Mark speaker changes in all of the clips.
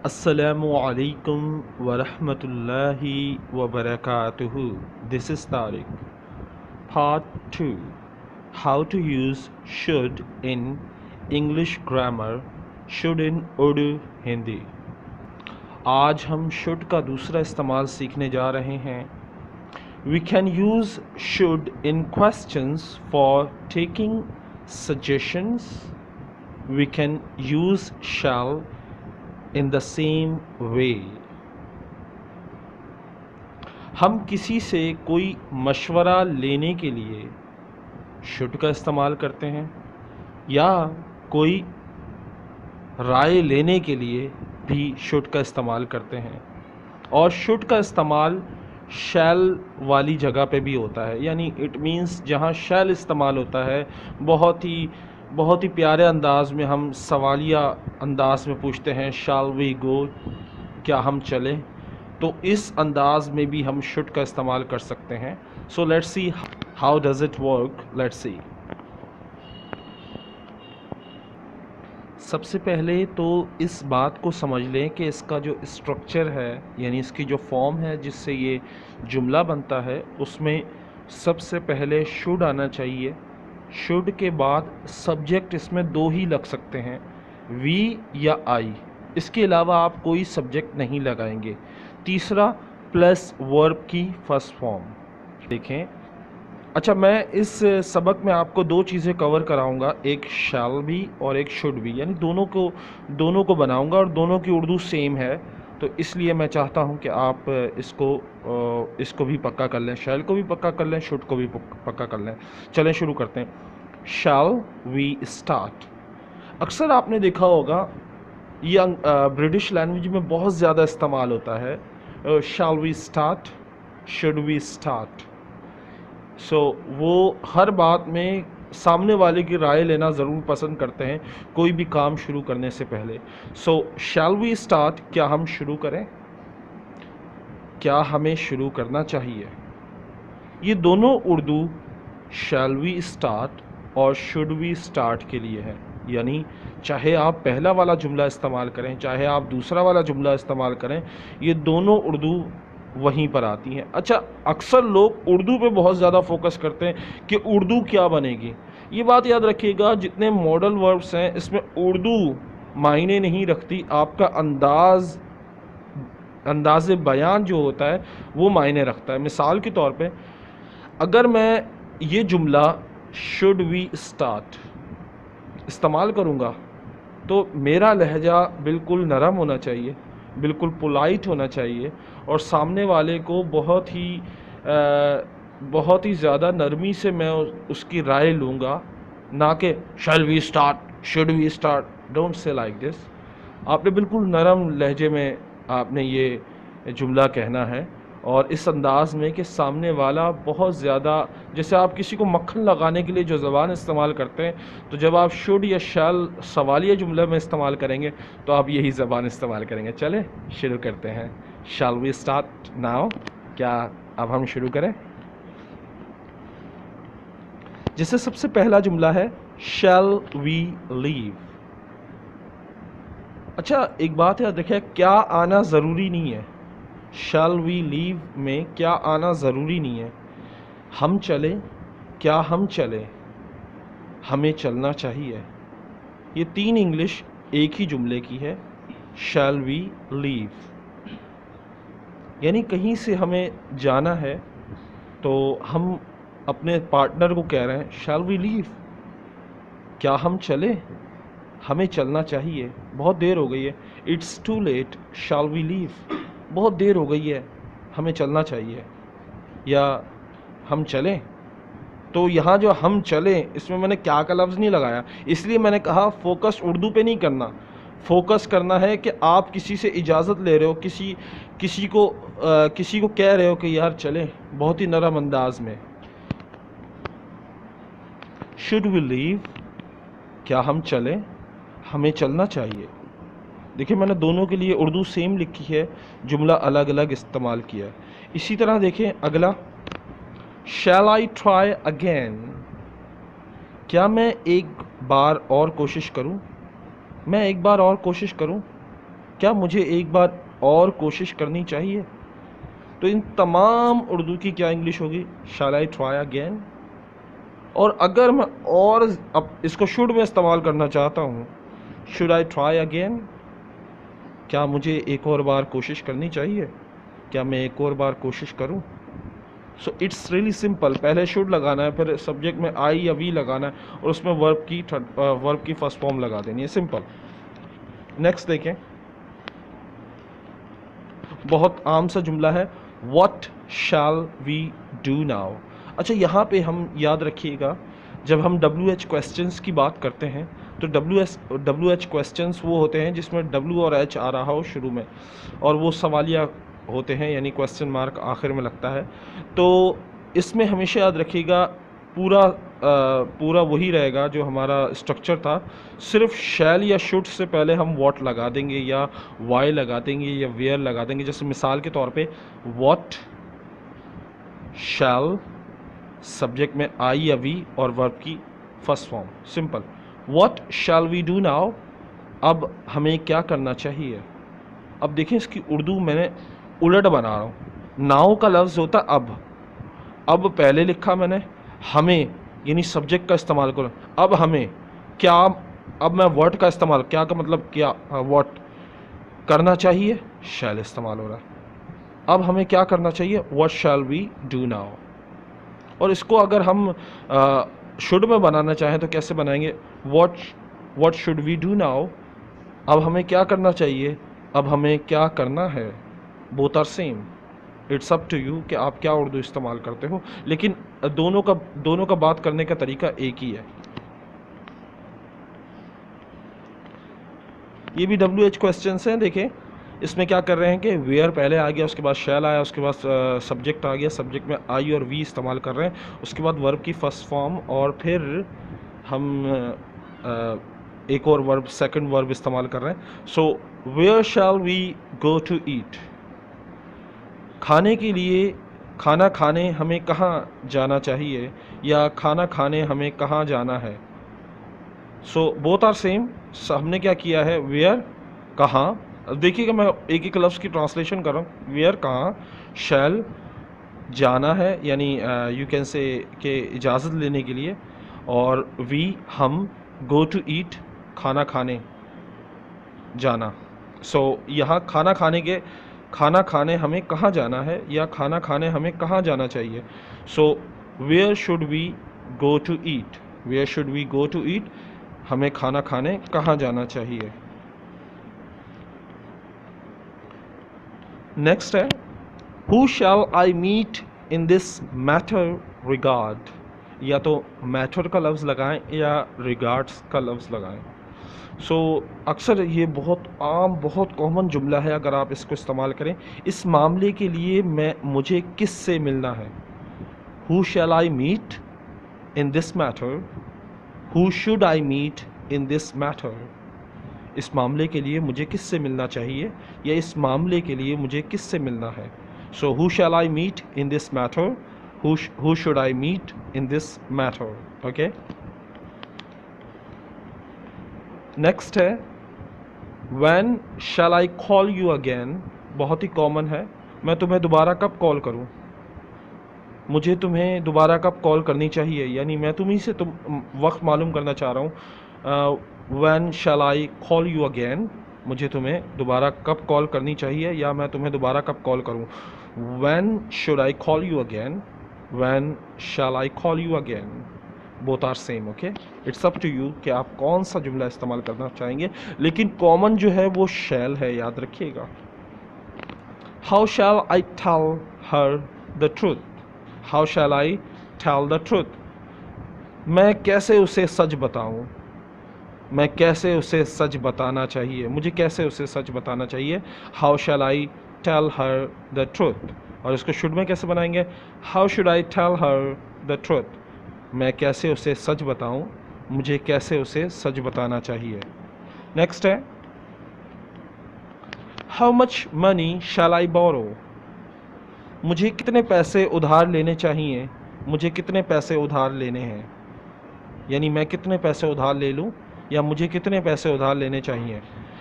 Speaker 1: Assalamu alaikum wa rahmatullahi wa barakatuhu. This is Tariq. Part 2. How to use should in English grammar, should in Urdu Hindi. आज हम should का दूसरा इस्तेमाल सीखने जा रहे हैं। We can use should in questions for taking suggestions. We can use shall in the same way. हम किसी से कोई मशवरा लेने के लिए शुड का इस्तेमाल करते हैं या कोई राय लेने के लिए भी शुड का इस्तेमाल करते हैं, और शुड का इस्तेमाल शैल वाली जगह पे भी होता है। यानी इट मीन्स जहाँ शैल इस्तेमाल होता है बहुत ही प्यारे अंदाज में हम सवालिया अंदाज में पूछते हैं, शाल वी गो, क्या हम चलें। तो इस अंदाज में भी हम शुड का इस्तेमाल कर सकते हैं। So let's see how does it work. Let's see. सबसे पहले तो इस बात को समझ लें कि इसका जो स्ट्रक्चर है, यानी इसकी जो फॉर्म है जिससे ये जुमला बनता है, उसमें सबसे पहले शुड आना चाहिए। शुड के बाद सब्जेक्ट इसमें दो ही लग सकते हैं, वी या आई। इसके अलावा आप कोई सब्जेक्ट नहीं लगाएंगे। तीसरा प्लस वर्ब की फर्स्ट फॉर्म। देखें, अच्छा, मैं इस सबक में आपको दो चीज़ें कवर कराऊंगा, एक शैल भी और एक शुड भी, यानी दोनों को बनाऊंगा और दोनों की उर्दू सेम है। तो इसलिए मैं चाहता हूं कि आप इसको भी पक्का कर लें, शैल को भी पक्का कर लें, शुड को भी पक्का कर लें। चलें शुरू करते हैं। Shall we start. अक्सर आपने देखा होगा ये ब्रिटिश लैंग्वेज में बहुत ज़्यादा इस्तेमाल होता है, shall we start, should we start. So वो हर बात में सामने वाले की राय लेना ज़रूर पसंद करते हैं कोई भी काम शुरू करने से पहले। सो शैल वी स्टार्ट, क्या हम शुरू करें, क्या हमें शुरू करना चाहिए। ये दोनों उर्दू शैल वी स्टार्ट और शुड वी स्टार्ट के लिए है। यानी चाहे आप पहला वाला जुमला इस्तेमाल करें, चाहे आप दूसरा वाला जुमला इस्तेमाल करें, ये दोनों उर्दू वहीं पर आती हैं। अच्छा, अक्सर लोग उर्दू पे बहुत ज़्यादा फोकस करते हैं कि उर्दू क्या बनेगी। ये बात याद रखिएगा, जितने मॉडल वर्ब्स हैं इसमें उर्दू मायने नहीं रखती, आपका अंदाज़ बयान जो होता है वो मायने रखता है। मिसाल के तौर पे अगर मैं ये जुमला शुड वी स्टार्ट इस्तेमाल करूँगा तो मेरा लहजा बिल्कुल नरम होना चाहिए, बिल्कुल पोलाइट होना चाहिए, और सामने वाले को बहुत ही ज़्यादा नरमी से मैं उसकी राय लूँगा, ना कि shall we start, should we start. Don't say like this. आपने बिल्कुल नरम लहजे में आपने ये जुमला कहना है, और इस अंदाज़ में कि सामने वाला बहुत ज़्यादा, जैसे आप किसी को मक्खन लगाने के लिए जो ज़बान इस्तेमाल करते हैं, तो जब आप शुड या शैल सवालिया जुमले में इस्तेमाल करेंगे तो आप यही ज़बान इस्तेमाल करेंगे। चले शुरू करते हैं। शैल वी स्टार्ट नाउ, क्या अब हम शुरू करें। जैसे सबसे पहला जुमला है शैल वी लीव। अच्छा, एक बात याद रखिए, क्या आना ज़रूरी नहीं है। शैल वी लीव में क्या आना ज़रूरी नहीं है। हम चलें, क्या हम चलें, हमें चलना चाहिए। ये तीन इंग्लिश एक ही जुमले की है, शैल वी लीव। यानी कहीं से हमें जाना है तो हम अपने पार्टनर को कह रहे हैं शैल वी लीव, क्या हम चलें, हमें चलना चाहिए, बहुत देर हो गई है। It's too late, shall we leave, बहुत देर हो गई है, हमें चलना चाहिए, या हम चलें। तो यहाँ जो हम चलें, इसमें मैंने क्या का लफ्ज़ नहीं लगाया, इसलिए मैंने कहा फोकस उर्दू पे नहीं करना, फोकस करना है कि आप किसी से इजाज़त ले रहे हो, किसी को कह रहे हो कि यार चलें, बहुत ही नरम अंदाज में। शुड वी लीव, क्या हम चलें, हमें चलना चाहिए। देखिए, मैंने दोनों के लिए उर्दू सेम लिखी है, जुमला अलग अलग इस्तेमाल किया है। इसी तरह देखें अगला, शैल आई ट्राई अगेन, क्या मैं एक बार और कोशिश करूं, मैं एक बार और कोशिश करूं। क्या मुझे एक बार और कोशिश करनी चाहिए? तो इन तमाम उर्दू की क्या इंग्लिश होगी? शैल आई ट्राई अगेन। और अगर मैं और अब इसको शुड में इस्तेमाल करना चाहता हूँ, शुड आई ट्राई अगेन, क्या मुझे एक और बार कोशिश करनी चाहिए? क्या मैं एक और बार कोशिश करूँ? So it's really simple. पहले शुड लगाना है, फिर सब्जेक्ट में आई या वी लगाना है और उसमें वर्ब की फर्स्ट फॉर्म लगा देनी है। सिंपल। नेक्स्ट देखें, बहुत आम सा जुमला है, what shall we do now. अच्छा, यहाँ पे हम याद रखिएगा, जब हम WH क्वेश्चंस की बात करते हैं तो WH क्वेश्चंस वो होते हैं जिसमें W और H आ रहा हो शुरू में, और वो सवालिया होते हैं, यानी क्वेश्चन मार्क आखिर में लगता है। तो इसमें हमेशा याद रखिएगा पूरा वही रहेगा जो हमारा स्ट्रक्चर था, सिर्फ शैल या शुड से पहले हम व्हाट लगा देंगे या वाई लगा देंगे या वेयर लगा देंगे। जैसे मिसाल के तौर पे व्हाट शैल, सब्जेक्ट में आई या वी और वर्ब की first form. Simple. What shall we do now, अब हमें क्या करना चाहिए। अब देखें, इसकी उर्दू मैंने उलट बना रहा हूँ। नाउ का लफ्ज़ होता अब पहले लिखा मैंने, हमें यानी सब्जेक्ट का इस्तेमाल करो। अब हमें क्या, अब मैं वर्ड का इस्तेमाल, क्या का मतलब क्या, व्हाट करना चाहिए, शैल इस्तेमाल हो रहा है। अब हमें क्या करना चाहिए, what shall we do now. और इसको अगर हम शुड में बनाना चाहें तो कैसे बनाएंगे, what should we do now, अब हमें क्या करना चाहिए, अब हमें क्या करना है। Both are same, it's up to you कि आप क्या उर्दू इस्तेमाल करते हो, लेकिन दोनों का बात करने का तरीका एक ही है। ये भी WH क्वेश्चंस हैं। देखें, इसमें क्या कर रहे हैं कि वेयर पहले आ गया, उसके बाद शैल आया, उसके बाद सब्जेक्ट आ गया, सब्जेक्ट में आई और वी इस्तेमाल कर रहे हैं, उसके बाद वर्ब की फर्स्ट फॉर्म, और फिर हम एक और वर्ब, सेकंड वर्ब इस्तेमाल कर रहे हैं। So where shall we go to eat, खाने के लिए, खाना खाने हमें कहाँ जाना चाहिए, या खाना खाने हमें कहाँ जाना है। So both are same. हमने क्या किया है, वेयर कहाँ। अब देखिएगा, मैं एक एक लफ्ज़ की ट्रांसलेशन कर रहा हूँ। वेयर कहाँ, शैल जाना है, यानी यू कैन से के इजाज़त लेने के लिए, और वी हम, गो टू ईट खाना खाने जाना। सो यहाँ खाना खाने हमें कहाँ जाना है, या खाना खाने हमें कहाँ जाना चाहिए। So where should we go to eat, where should we go to eat, हमें खाना खाने कहाँ जाना चाहिए। नेक्स्ट है, who shall I meet in this matter regard, या तो मैटर का लफ्ज़ लगाएं या रिगार्ड्स का लफ्ज़ लगाएं। सो अक्सर ये बहुत आम, बहुत कॉमन जुमला है, अगर आप इसको इस्तेमाल करें। इस मामले के लिए मुझे किस से मिलना है, who shall I meet in this matter, who should I meet in this matter. इस मामले के लिए मुझे किस से मिलना चाहिए, या इस मामले के लिए मुझे किस से मिलना है। So who shall I meet in this matter, who should I meet in this matter. Okay, next है, when shall I call you again. बहुत ही कॉमन है, मैं तुम्हें दोबारा कब कॉल करूं, मुझे तुम्हें दोबारा कब कॉल करनी चाहिए, यानी मैं तुम्ही से वक्त मालूम करना चाह रहा हूँ। When shall I call you again, मुझे तुम्हें दोबारा कब कॉल करनी चाहिए, या मैं तुम्हें दोबारा कब कॉल करूँ। When should I call you again, when shall I call you again, both are same. Okay, it's up to you कि आप कौन सा जुमला इस्तेमाल करना चाहेंगे, लेकिन कॉमन जो है वो शैल है, याद रखिएगा। How shall I tell her the truth, how shall I tell the truth, मैं कैसे उसे सच बताऊं, मैं कैसे उसे सच बताना चाहिए, मुझे कैसे उसे सच बताना चाहिए। How shall I tell her the truth, और इसको शुड में कैसे बनाएंगे, how should I tell her the truth, मैं कैसे उसे सच बताऊं, मुझे कैसे उसे सच बताना चाहिए। नेक्स्ट है, how much money shall I borrow, मुझे कितने पैसे उधार लेने चाहिए, मुझे कितने पैसे उधार लेने हैं, यानी मैं कितने पैसे उधार ले लूं, या मुझे कितने पैसे उधार लेने चाहिए।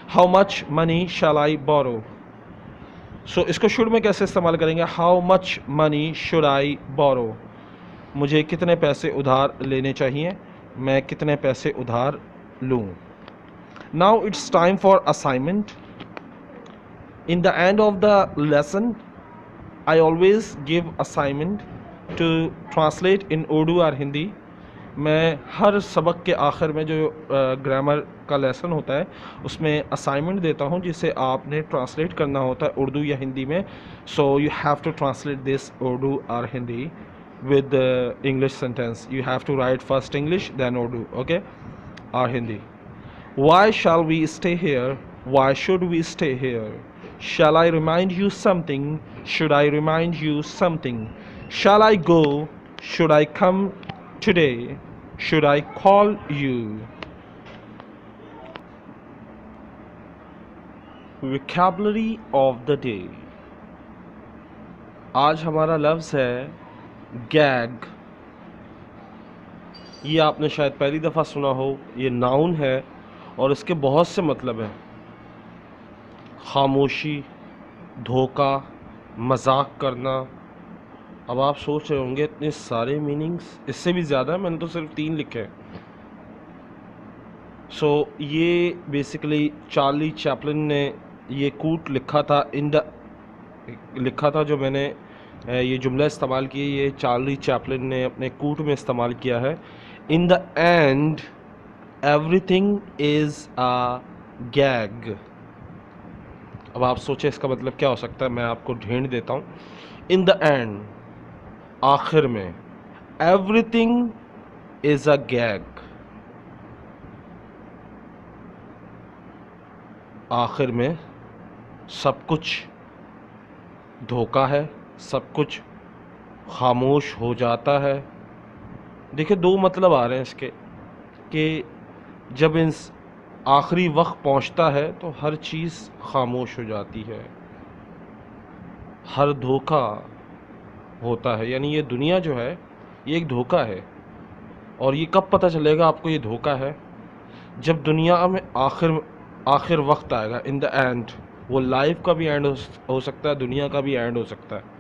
Speaker 1: How much money shall I borrow. So इसको शुड में कैसे इस्तेमाल करेंगे, how much money should I borrow, मुझे कितने पैसे उधार लेने चाहिए, मैं कितने पैसे उधार लूँ। Now it's time for assignment. In the end of the lesson I always give assignment to translate in Urdu और हिंदी। मैं हर सबक के आखिर में जो ग्रामर का लेसन होता है उसमें असाइनमेंट देता हूँ जिसे आपने ट्रांसलेट करना होता है उर्दू या हिंदी में। So you have to translate this Urdu और Hindi with English sentence. You have to write first English then Urdu, okay, or Hindi. Why shall we stay here? Why should we stay here? Shall I remind you something? Should I remind you something? Shall I go? Should I come today? Should I call you? Vocabulary of the day. आज हमारा लफ्ज़ है gag. ये आपने शायद पहली दफ़ा सुना हो। ये नाउन है और इसके बहुत से मतलब हैं। खामोशी, धोखा, मजाक करना। अब आप सोच रहे होंगे इतने सारे मीनिंग्स, इससे भी ज़्यादा, मैंने तो सिर्फ 3 लिखे हैं। सो ये बेसिकली चार्ली चैपलिन ने ये कोट लिखा था जो मैंने ये जुमला इस्तेमाल किए, ये चार्ली चैपलिन ने अपने कोट में इस्तेमाल किया है। इन the and everything is a gag. अब आप सोचें इसका मतलब क्या हो सकता है, मैं आपको ढूंढ देता हूँ। इन द एंड, आखिर में, एवरीथिंग इज़ अ गैग, आखिर में सब कुछ धोखा है, सब कुछ खामोश हो जाता है। देखिए 2 मतलब आ रहे हैं इसके कि जब इस आखिरी वक्त पहुंचता है तो हर चीज़ खामोश हो जाती है, हर धोखा होता है। यानी ये दुनिया जो है ये एक धोखा है। और ये कब पता चलेगा आपको ये धोखा है, जब दुनिया में आखिर वक्त आएगा। इन द एंड, वो लाइफ का भी एंड हो सकता है, दुनिया का भी एंड हो सकता है।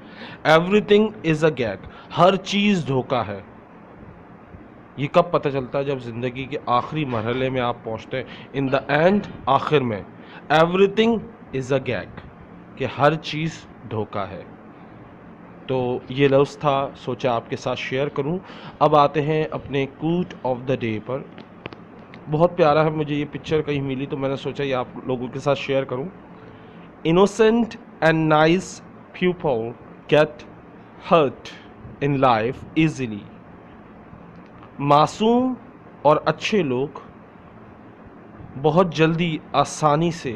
Speaker 1: एवरीथिंग इज़ अ गैग, हर चीज़ धोखा है। ये कब पता चलता है, जब ज़िंदगी के आखिरी मरहले में आप पहुंचते हैं। इन द एंड, आखिर में, एवरीथिंग इज़ अ गैग, कि हर चीज़ धोखा है। तो ये लफ्ज़ था, सोचा आपके साथ शेयर करूं। अब आते हैं अपने कोट ऑफ द डे पर। बहुत प्यारा है, मुझे ये पिक्चर कहीं मिली तो मैंने सोचा ये आप लोगों के साथ शेयर करूं। Innocent and nice people get hurt in life easily. मासूम और अच्छे लोग बहुत जल्दी आसानी से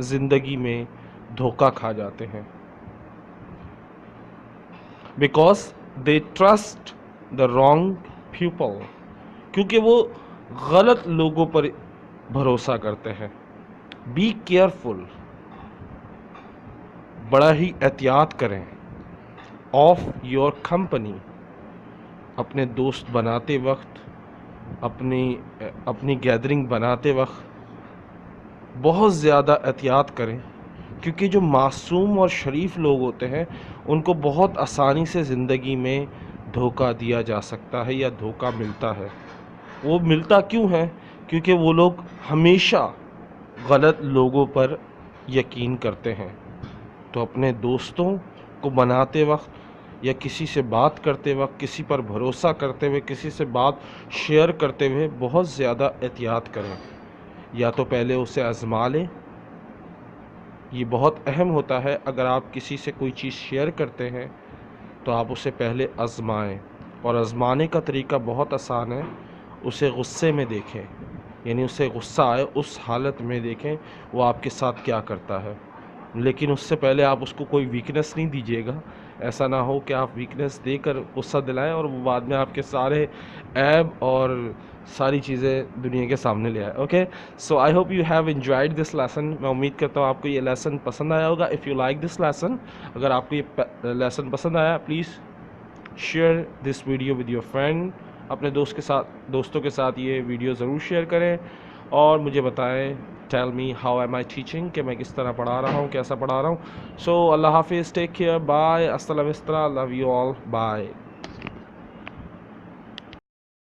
Speaker 1: ज़िंदगी में धोखा खा जाते हैं। Because they trust the wrong people. क्योंकि वो गलत लोगों पर भरोसा करते हैं। Be careful, बड़ा ही एहतियात करें। ऑफ योर कंपनी, अपने दोस्त बनाते वक्त, अपनी गैदरिंग बनाते वक्त बहुत ज़्यादा एहतियात करें। क्योंकि जो मासूम और शरीफ लोग होते हैं उनको बहुत आसानी से ज़िंदगी में धोखा दिया जा सकता है या धोखा मिलता है। वो मिलता क्यों है? क्योंकि वो लोग हमेशा गलत लोगों पर यकीन करते हैं। तो अपने दोस्तों को बनाते वक्त या किसी से बात करते वक्त, किसी पर भरोसा करते हुए, किसी से बात शेयर करते हुए बहुत ज़्यादा एहतियात करें। या तो पहले उसे आज़मा लें, ये बहुत अहम होता है। अगर आप किसी से कोई चीज़ शेयर करते हैं तो आप उसे पहले आज़माएं। और आज़माने का तरीका बहुत आसान है, उसे गुस्से में देखें, यानी उसे गुस्सा आए उस हालत में देखें वो आपके साथ क्या करता है। लेकिन उससे पहले आप उसको कोई वीकनेस नहीं दीजिएगा। ऐसा ना हो कि आप वीकनेस देकर गुस्सा दिलाएं और वो बाद में आपके सारे ऐब और सारी चीज़ें दुनिया के सामने ले आए। Okay, so I hope you have enjoyed this lesson. मैं उम्मीद करता हूँ आपको ये लेसन पसंद आया होगा। If you like this lesson, अगर आपको ये लेसन पसंद आया, please share this video with your friend. अपने दोस्तों के साथ ये वीडियो ज़रूर शेयर करें और मुझे बताएं। Tell me how am I teaching, कि मैं किस तरह पढ़ा रहा हूँ, कैसा पढ़ा रहा हूँ. सो अल्लाह हाफिज़, टेक केयर, बाय, अस्सलाम वालेकुम, लव यू ऑल, बाय.